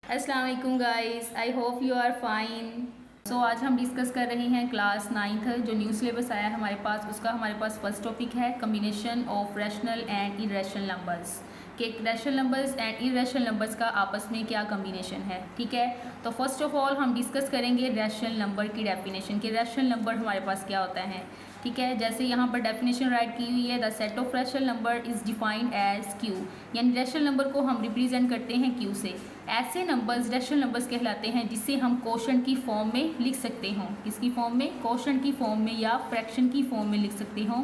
अस्सलाम वालेकुम guys, I hope you are fine. So आज हम डिस्कस कर रहे हैं क्लास 9th जो न्यू सिलेबस आया है हमारे पास, उसका हमारे पास फर्स्ट टॉपिक है combination of rational and irrational numbers कि rational numbers and irrational numbers का आपस में क्या कम्बिनेशन है। ठीक है, तो फर्स्ट ऑफ ऑल हम डिस्कस करेंगे रैशनल नंबर की डेफिनेशन कि रैशनल नंबर हमारे पास क्या होता है। ठीक है, जैसे यहाँ पर डेफिनेशन राइट की हुई है, the set of rational number is defined as Q, यानी रैशनल नंबर को हम रिप्रेजेंट करते हैं क्यू से। ऐसे नंबर्स रैशनल नंबर्स कहलाते हैं जिसे हम क्वोशंट की फॉर्म में लिख सकते हों। किसकी फॉर्म में? क्वोशंट की फॉर्म में या फ्रैक्शन की फॉर्म में लिख सकते हों।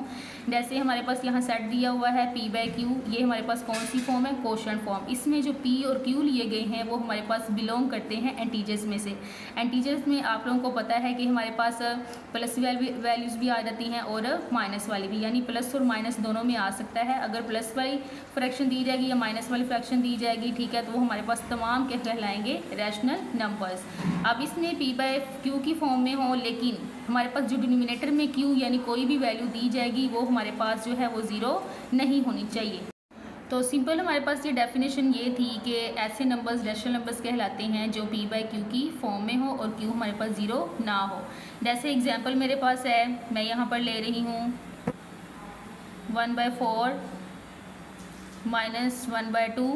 जैसे हमारे पास यहाँ सेट दिया हुआ है p बाई क्यू, ये हमारे पास कौन सी फॉर्म है? Quotient form. इसमें जो p और q लिए गए हैं वो हमारे पास बिलोंग करते हैं एंटीजर्स में से। एंटीजर्स में आप लोगों को पता है कि हमारे पास प्लस वैल्यूज़ भी आ जाती हैं और माइनस वाली भी, यानी प्लस और माइनस दोनों में आ सकता है। अगर प्लस वाली फ्रैक्शन दी जाएगी या माइनस वाली फ्रैक्शन दी जाएगी, ठीक है, तो वो हमारे पास तमाम क्या कहलाएंगे? Rational numbers. अब इसमें p बाई क्यू की फॉर्म में हो, लेकिन हमारे पास जो डिनोमिनेटर में q यानी कोई भी वैल्यू दी जाएगी वो हमारे पास जो है वो ज़ीरो नहीं होनी चाहिए। तो सिंपल हमारे पास ये डेफिनेशन ये थी कि ऐसे नंबर्स रैशनल नंबर्स कहलाते हैं जो p बाई क्यू की फॉर्म में हो और q हमारे पास ज़ीरो ना हो। जैसे एग्जांपल मेरे पास है, मैं यहाँ पर ले रही हूँ 1/4 माइनस 1/2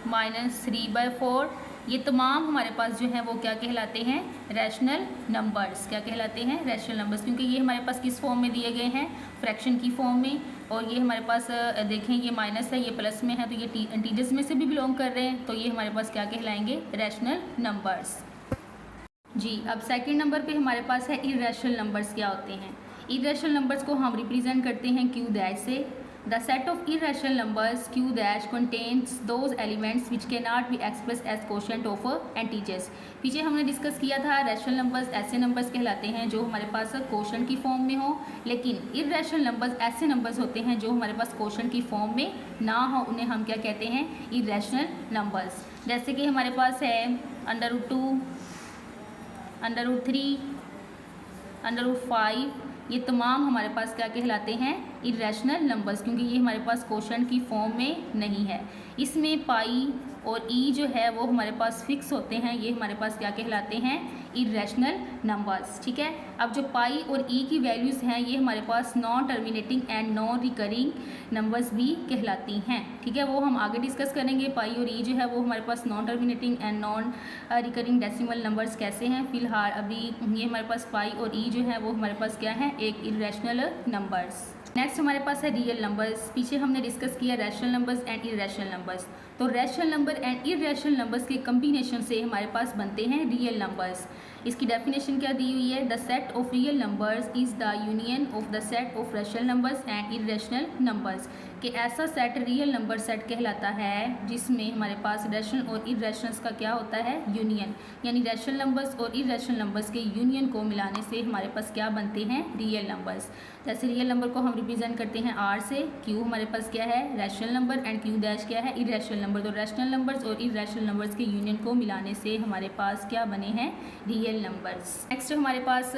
माइनस 3/4। ये तमाम हमारे पास जो है वो क्या कहलाते हैं? Rational numbers. क्या कहलाते हैं? रैशनल नंबर्स, क्योंकि ये हमारे पास किस फॉर्म में दिए गए हैं? फ्रैक्शन की फॉर्म में। और ये हमारे पास देखें, ये माइनस है, ये प्लस में है, तो ये इंटीजर्स में से भी बिलोंग कर रहे हैं, तो ये हमारे पास क्या कहलाएंगे? Rational numbers. जी, अब सेकेंड नंबर पर हमारे पास है इरेशनल नंबर्स। क्या होते हैं? इरेशनल नंबर्स को हम रिप्रेजेंट करते हैं क्यू डैश से। The set of irrational numbers q dash contains those elements which cannot be expressed as quotient of integers। पीछे हमने डिस्कस किया था रैशनल नंबर्स ऐसे नंबर्स कहलाते हैं जो हमारे पास क्वोशंट की फॉर्म में हो, लेकिन इरेशनल नंबर्स ऐसे नंबर्स होते हैं जो हमारे पास क्वोशंट की फॉर्म में ना हो, उन्हें हम क्या कहते हैं? Irrational numbers. जैसे कि हमारे पास है √2, √3, √5, ये तमाम हमारे पास क्या कहलाते हैं? इरेशनल नंबर्स, क्योंकि ये हमारे पास क्वोशंट की फॉर्म में नहीं है। इसमें पाई और ई जो है वो हमारे पास फिक्स होते हैं, ये हमारे पास क्या कहलाते हैं? Irrational numbers. ठीक है, अब जो पाई और ई की वैल्यूज़ हैं ये हमारे पास non terminating and non recurring numbers भी कहलाती हैं। ठीक है, वो हम आगे डिस्कस करेंगे। पाई और ई जो है वो हमारे पास non terminating and non recurring decimal numbers कैसे हैं। फिलहाल अभी ये हमारे पास पाई और ई जो है वो हमारे पास क्या है? एक इरेशनल नंबर्स। नेक्स्ट हमारे पास है रियल नंबर्स। पीछे हमने डिस्कस किया rational numbers and irrational numbers, तो rational number and irrational numbers के कम्बिनेशन से हमारे पास बनते हैं रियल नंबर्स। इसकी डेफिनेशन क्या दी हुई है? The set of real numbers is the union of the set of rational numbers and irrational numbers, कि ऐसा सेट रियल नंबर सेट कहलाता है जिसमें हमारे पास रैशनल और इरेशनल्स का क्या होता है? यूनियन, यानी रैशनल नंबर्स और इरेशनल नंबर्स के यूनियन को मिलाने से हमारे पास क्या बनते हैं? Real numbers. जैसे रियल नंबर को हम रिप्रेजेंट करते हैं आर से, क्यू हमारे पास क्या है? Rational number, and Q dash क्या है? Irrational number. तो रैशनल नंबर्स और इरेशनल नंबर्स के यूनियन को मिलाने से हमारे पास क्या बने हैं? Real numbers. नेक्स्ट हमारे पास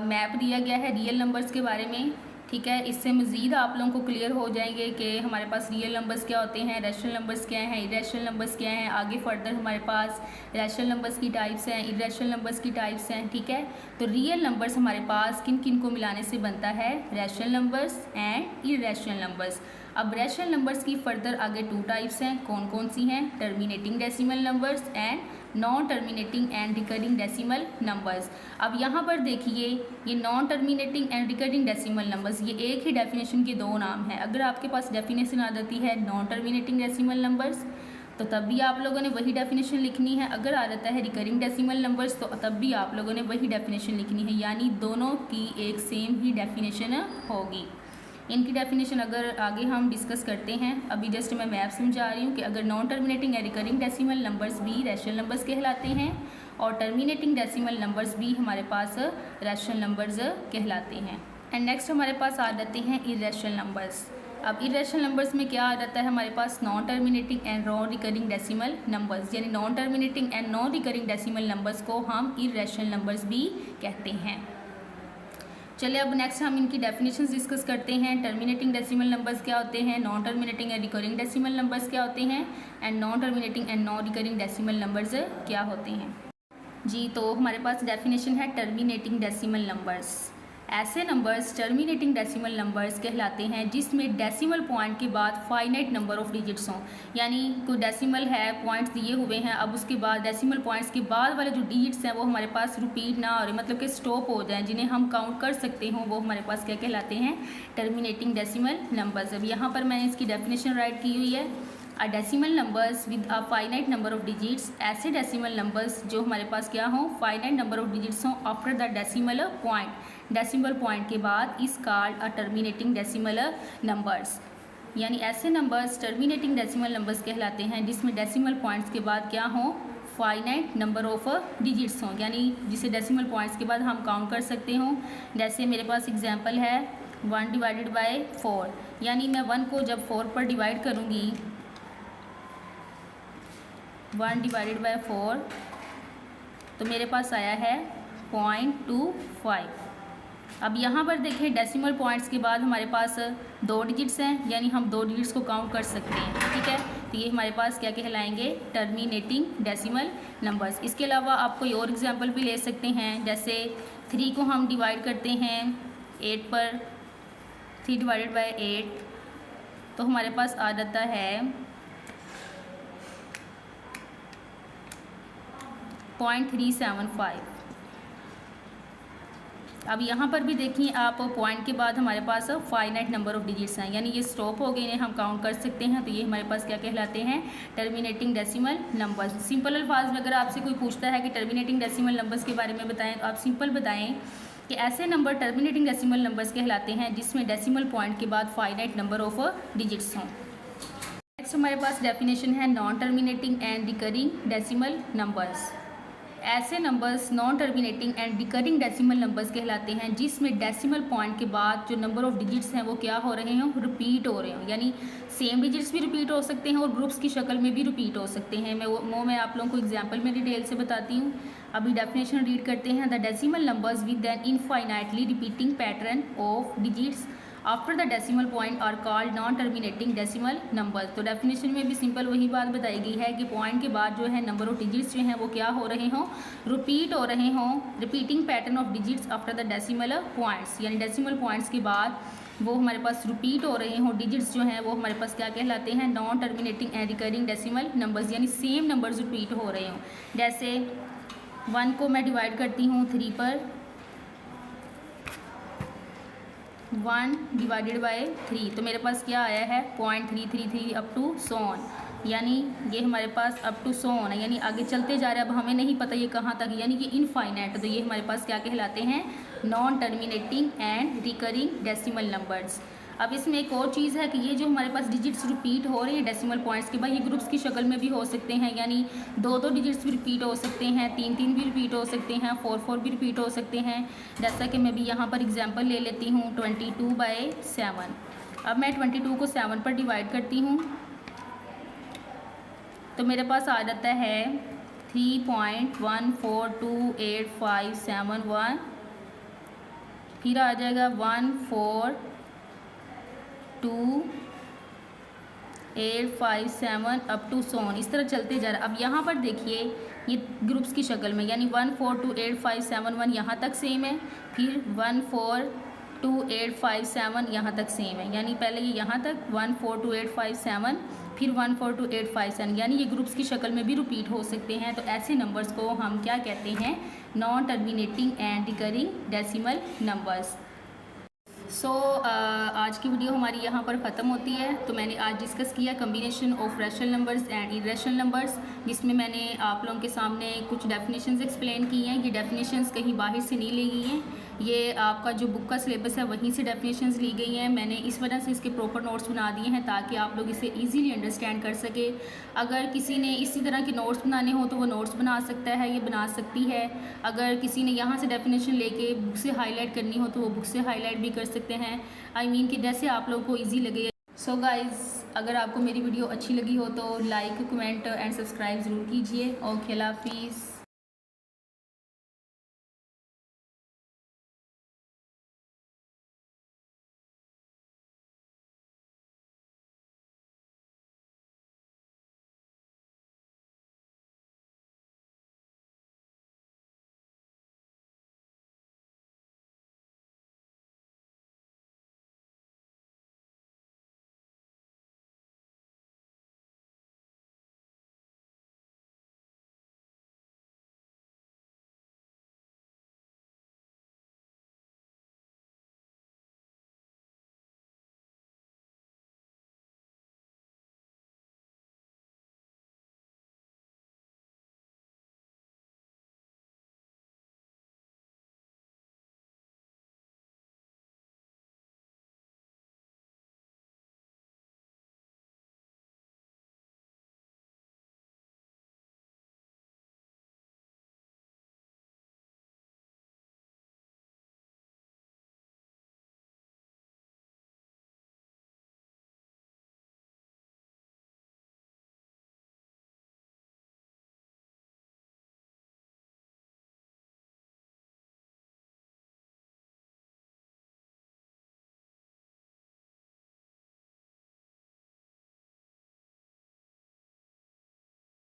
मैप दिया गया है रियल नंबर्स के बारे में। ठीक है, इससे मज़ीद आप लोगों को क्लियर हो जाएंगे कि हमारे पास रियल नंबर्स क्या होते हैं, रैशनल नंबर्स क्या हैं, इरेशनल नंबर्स क्या हैं। आगे फर्दर हमारे पास रैशनल नंबर्स की टाइप्स हैं, इरेशनल नंबर्स की टाइप्स हैं। ठीक है, तो रियल नंबर्स हमारे पास किन किन को मिलाने से बनता है? Rational numbers and irrational numbers. अब रैशनल नंबर्स की फर्दर आगे टू टाइप्स हैं, कौन कौन सी हैं? Terminating decimal numbers and non terminating and recurring decimal numbers. अब यहाँ पर देखिए, ये non terminating and recurring decimal numbers, ये एक ही डेफिनेशन के दो नाम हैं। अगर आपके पास डेफिनेशन आ जाती है नॉन टर्मिनेटिंग डेसिमल नंबर्स तो तब भी आप लोगों ने वही डेफिनेशन लिखनी है। अगर आ जाता है रिकरिंग डेसिमल नंबर्स तो तब भी आप लोगों ने वही डेफिनेशन लिखनी है, यानी दोनों की एक सेम ही डेफिनेशन होगी। इनकी डेफिनेशन अगर आगे हम डिस्कस करते हैं, अभी जस्ट मैं मैप समझा रही हूँ कि अगर नॉन टर्मिनेटिंग या रिकरिंग डेसिमल नंबर्स भी रैशनल नंबर्स कहलाते हैं और टर्मिनेटिंग डेसिमल नंबर्स भी हमारे पास रैशनल नंबर्स कहलाते हैं। एंड नेक्स्ट हमारे पास आ जाते हैं इरेशनल नंबर्स। अब इरेशनल नंबर्स में क्या आ जाता है हमारे पास? Non terminating and non recurring decimal numbers, यानी non terminating and non recurring decimal numbers को हम इरेशनल नंबर्स भी कहते हैं। चलिए अब नेक्स्ट हम इनकी डेफिनेशंस डिस्कस करते हैं। टर्मिनेटिंग डेसिमल नंबर्स क्या होते हैं, non terminating and recurring decimal numbers क्या होते हैं, and non terminating and non recurring decimal numbers क्या होते हैं। जी, तो हमारे पास डेफिनेशन है टर्मिनेटिंग डेसिमल नंबर्स। ऐसे नंबर्स टर्मिनेटिंग डेसिमल नंबर्स कहलाते हैं जिसमें डेसिमल पॉइंट के बाद फाइनाइट नंबर ऑफ डिजिट्स हों, यानी कोई डेसिमल है, पॉइंट्स दिए हुए हैं, अब उसके बाद डेसिमल पॉइंट्स के बाद वाले जो डिजिट्स हैं वो हमारे पास रिपीट ना हो रहे, मतलब कि स्टॉप हो जाएं, जिन्हें हम काउंट कर सकते हों, वो हमारे पास क्या कहलाते हैं, टर्मिनेटिंग डेसिमल नंबर्स। अब यहाँ पर मैंने इसकी डेफिनेशन राइट की हुई है। A decimal numbers with a finite number of digits, ऐसे डेसिमल नंबर्स जो हमारे पास क्या हों, फाइनाइट नंबर ऑफ डिजिट्स हों after the decimal point, decimal point के बाद, is called a terminating decimal numbers. यानी ऐसे नंबर्स टर्मिनेटिंग डेसिमल नंबर्स कहलाते हैं जिसमें डेसिमल पॉइंट्स के बाद क्या हों, फाइनाइट नंबर ऑफ डिजिट्स हों, यानी जिसे डेसिमल पॉइंट्स के बाद हम काउंट कर सकते हों। जैसे मेरे पास एग्जांपल है 1 डिवाइडेड बाय 4, यानी मैं 1 को जब 4 पर डिवाइड करूँगी, 1 डिवाइडेड बाय 4, तो मेरे पास आया है 0.25। अब यहाँ पर देखें डेसिमल पॉइंट्स के बाद हमारे पास 2 डिजिट्स हैं, यानी हम 2 डिजिट्स को काउंट कर सकते हैं, ठीक है। तो ये हमारे पास क्या कहलाएंगे, टर्मिनेटिंग डेसिमल नंबर्स। इसके अलावा आप कोई और एग्जांपल भी ले सकते हैं, जैसे 3 को हम डिवाइड करते हैं 8 पर, 3 डिवाइडेड बाय 8, तो हमारे पास आ जाता है 0.375। अब यहाँ पर भी देखिए आप, पॉइंट के बाद हमारे पास फाइनाइट नंबर ऑफ डिजिट्स हैं, यानी ये स्टॉप हो गए, इन्हें हम काउंट कर सकते हैं, तो ये हमारे पास क्या कहलाते हैं, टर्मिनेटिंग डेसिमल नंबर्स। सिंपल अल्फाज में अगर आपसे कोई पूछता है कि टर्मिनेटिंग डेसिमल नंबर्स के बारे में बताएं, तो आप सिंपल बताएं कि ऐसे नंबर टर्मिनेटिंग डेसिमल नंबर्स कहलाते हैं जिसमें डेसिमल पॉइंट के बाद फाइनाइट नंबर ऑफ डिजिट्स हों। नेक्स्ट हमारे पास डेफिनेशन है non terminating and recurring decimal numbers. ऐसे numbers non terminating and recurring decimal numbers कहलाते हैं जिसमें डेसिमल पॉइंट के बाद जो नंबर ऑफ डिजिट्स हैं वो क्या हो रहे हों, रिपीट हो रहे हों, यानी सेम डिजिट्स भी रिपीट हो सकते हैं और ग्रुप्स की शक्ल में भी रिपीट हो सकते हैं। मैं आप लोगों को एग्जांपल में डिटेल से बताती हूँ। अभी डेफिनेशन रीड करते हैं। The decimal numbers with an infinitely repeating pattern of digits after the decimal point are called non terminating decimal number. तो डेफिनेशन में भी सिंपल वही बात बताई गई है कि पॉइंट के बाद जो है नंबर ऑफ डिजिट्स जो हैं वो क्या हो रहे हों, रिपीट हो रहे हों, repeating pattern of digits after the decimal points, यानी डेसिमल पॉइंट्स के बाद वो हमारे पास रिपीट हो रहे हों, डिजिट्स जो हैं वो हमारे पास क्या कहलाते हैं, non terminating and recurring decimal numbers, यानी सेम नंबर्स रिपीट हो रहे हों। जैसे 1 को मैं डिवाइड करती हूँ 3 पर, 1 डिवाइडेड बाय 3, तो मेरे पास क्या आया है 0.333 अप टू सो ऑन, यानी ये हमारे पास अप टू सो ऑन है, यानी आगे चलते जा रहा है, अब हमें नहीं पता ये कहाँ तक, यानी कि इनफाइनाइट। तो ये हमारे पास क्या कहलाते हैं, non terminating and recurring decimal numbers. अब इसमें एक और चीज़ है कि ये जो हमारे पास डिजिट्स रिपीट हो रही है डेसिमल पॉइंट्स के बाद, ये ग्रुप्स की शक्ल में भी हो सकते हैं, यानी 2 डिजिट्स भी रिपीट हो सकते हैं, 3 भी रिपीट हो सकते हैं, 4 भी रिपीट हो सकते हैं। जैसा कि मैं भी यहाँ पर एग्जांपल ले लेती हूँ 22/7। अब मैं 22 को 7 पर डिवाइड करती हूँ तो मेरे पास आ जाता है 3.142857, फिर आ जाएगा 142,857 अप टू सोन, इस तरह चलते जा रहा है। अब यहाँ पर देखिए ये ग्रुप्स की शक्ल में, यानी 142,857 यहाँ तक सेम है, फिर 142,857 यहाँ तक सेम है, यानी पहले ये यहाँ तक 142,857 फिर 142,857, यानी ये ग्रुप्स की शक्ल में भी रिपीट हो सकते हैं। तो ऐसे नंबर्स को हम क्या कहते हैं, non terminating and recurring decimal numbers. आज की वीडियो हमारी यहाँ पर ख़त्म होती है। तो मैंने आज डिस्कस किया combination of rational numbers and irrational numbers, जिसमें मैंने आप लोगों के सामने कुछ डेफिनेशंस एक्सप्लेन की हैं। ये डेफिनेशंस कहीं बाहर से नहीं ली गई हैं, ये आपका जो बुक का सिलेबस है वहीं से डेफिनेशंस ली गई हैं। मैंने इस वजह से इसके प्रॉपर नोट्स बना दिए हैं ताकि आप लोग इसे ईजीली अंडरस्टैंड कर सके। अगर किसी ने इसी तरह के नोट्स बनाने हो तो वो नोट्स बना सकता है, ये बना सकती है। अगर किसी ने यहाँ से डेफिनेशन लेके बुक से हाईलाइट करनी हो तो वो बुक से हाईलाइट भी कर सकते हैं। I mean कि जैसे आप लोगों को ईजी लगे। सो गाइज़, अगर आपको मेरी वीडियो अच्छी लगी हो तो लाइक, कमेंट एंड सब्सक्राइब ज़रूर कीजिए। ओके, अल्लाह हाफिज़।